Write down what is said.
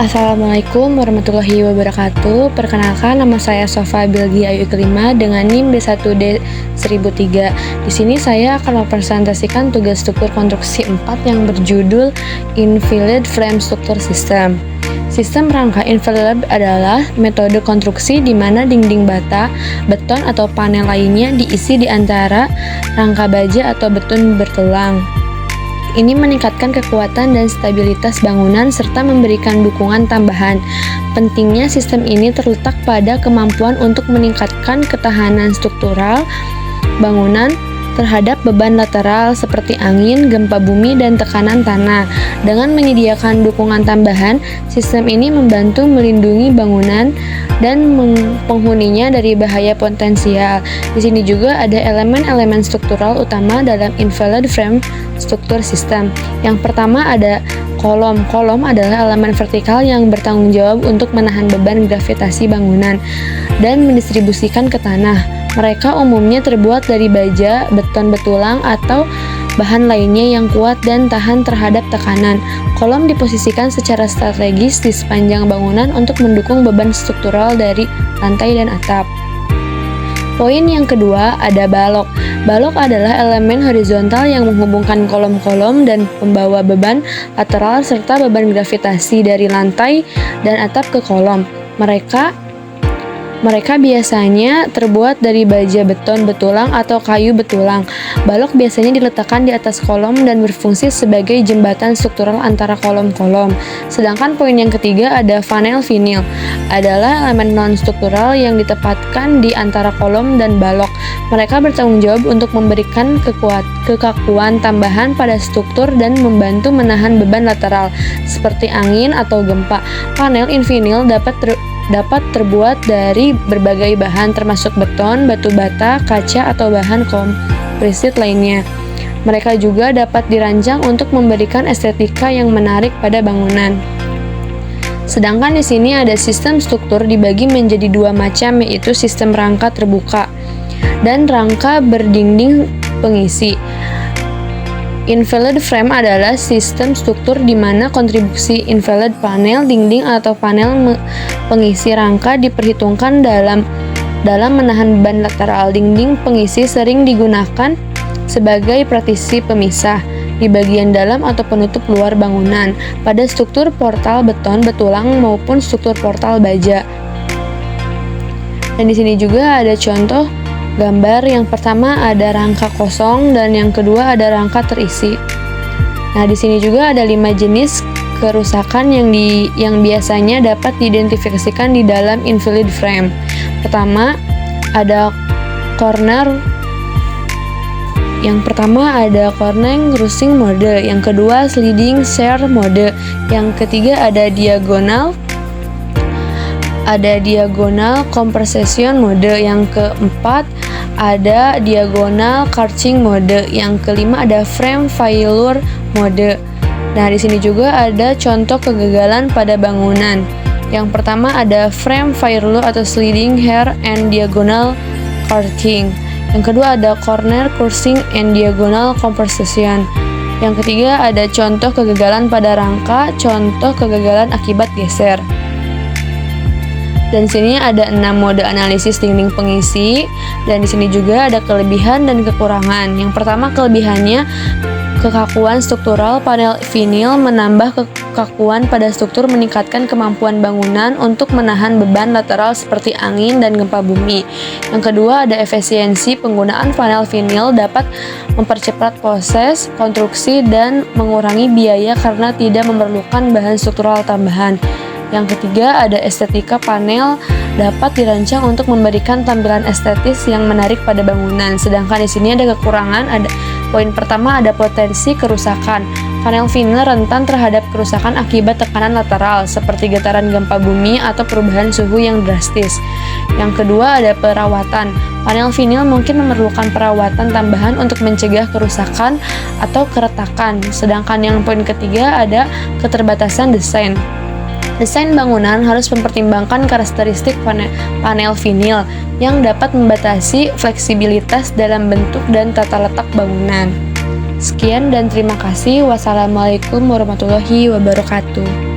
Assalamualaikum warahmatullahi wabarakatuh. Perkenalkan, nama saya Sofa Bilgi Ayu Kelima dengan NIM D1D1003. Di sini saya akan mempresentasikan tugas struktur konstruksi 4 yang berjudul Invalid Frame Structure System. Sistem rangka invalid adalah metode konstruksi di mana dinding bata, beton atau panel lainnya diisi di antara rangka baja atau beton bertulang. Ini meningkatkan kekuatan dan stabilitas bangunan serta memberikan dukungan tambahan. Pentingnya sistem ini terletak pada kemampuan untuk meningkatkan ketahanan struktural bangunan terhadap beban lateral seperti angin, gempa bumi, dan tekanan tanah. Dengan menyediakan dukungan tambahan, sistem ini membantu melindungi bangunan dan penghuninya dari bahaya potensial. Di sini juga ada elemen-elemen struktural utama dalam invalid frame struktur sistem. Yang pertama ada kolom. Kolom adalah elemen vertikal yang bertanggung jawab untuk menahan beban gravitasi bangunan dan mendistribusikan ke tanah. Mereka umumnya terbuat dari baja, beton betulang, atau bahan lainnya yang kuat dan tahan terhadap tekanan. Kolom diposisikan secara strategis di sepanjang bangunan untuk mendukung beban struktural dari lantai dan atap. Poin yang kedua ada balok. Balok adalah elemen horizontal yang menghubungkan kolom-kolom dan pembawa beban lateral serta beban gravitasi dari lantai dan atap ke kolom. Mereka biasanya terbuat dari baja beton betulang atau kayu betulang. Balok biasanya diletakkan di atas kolom dan berfungsi sebagai jembatan struktural antara kolom-kolom. Sedangkan poin yang ketiga ada panel vinil. Adalah elemen non-struktural yang ditempatkan di antara kolom dan balok. Mereka bertanggung jawab untuk memberikan kekakuan tambahan pada struktur dan membantu menahan beban lateral, seperti angin atau gempa. Panel invinil dapat terbuat dari berbagai bahan termasuk beton, batu bata, kaca, atau bahan komposit lainnya. Mereka juga dapat dirancang untuk memberikan estetika yang menarik pada bangunan. Sedangkan di sini ada sistem struktur dibagi menjadi dua macam, yaitu sistem rangka terbuka dan rangka berdinding pengisi. Invalid frame adalah sistem struktur di mana kontribusi invalid panel dinding atau panel pengisi rangka diperhitungkan dalam menahan beban lateral. Dinding pengisi sering digunakan sebagai partisi pemisah di bagian dalam atau penutup luar bangunan pada struktur portal beton betulang maupun struktur portal baja. Dan di sini juga ada contoh gambar. Yang pertama ada rangka kosong dan yang kedua ada rangka terisi. Nah, di sini juga ada 5 jenis kerusakan yang biasanya dapat diidentifikasikan di dalam invalid frame. Pertama ada corner crushing mode, yang kedua sliding shear mode, yang ketiga ada diagonal compression mode, yang keempat ada diagonal crunching mode, yang kelima ada frame failure mode. Nah, di sini juga ada contoh kegagalan pada bangunan. Yang pertama ada frame failure atau sliding shear and diagonal crunching. Yang kedua ada corner crushing and diagonal compression. Yang ketiga ada contoh kegagalan pada rangka, contoh kegagalan akibat geser. Dan sini ada 6 mode analisis dinding pengisi, dan di sini juga ada kelebihan dan kekurangan. Yang pertama kelebihannya, kekakuan struktural panel vinil menambah kekakuan pada struktur, meningkatkan kemampuan bangunan untuk menahan beban lateral seperti angin dan gempa bumi. Yang kedua ada efisiensi penggunaan panel vinil dapat mempercepat proses konstruksi dan mengurangi biaya karena tidak memerlukan bahan struktural tambahan. Yang ketiga ada estetika panel dapat dirancang untuk memberikan tampilan estetis yang menarik pada bangunan. Sedangkan di sini ada kekurangan. Poin pertama ada potensi kerusakan. Panel vinil rentan terhadap kerusakan akibat tekanan lateral seperti getaran gempa bumi atau perubahan suhu yang drastis. Yang kedua ada perawatan. Panel vinil mungkin memerlukan perawatan tambahan untuk mencegah kerusakan atau keretakan. Sedangkan yang poin ketiga ada keterbatasan desain. Desain bangunan harus mempertimbangkan karakteristik panel vinil yang dapat membatasi fleksibilitas dalam bentuk dan tata letak bangunan. Sekian dan terima kasih. Wassalamualaikum warahmatullahi wabarakatuh.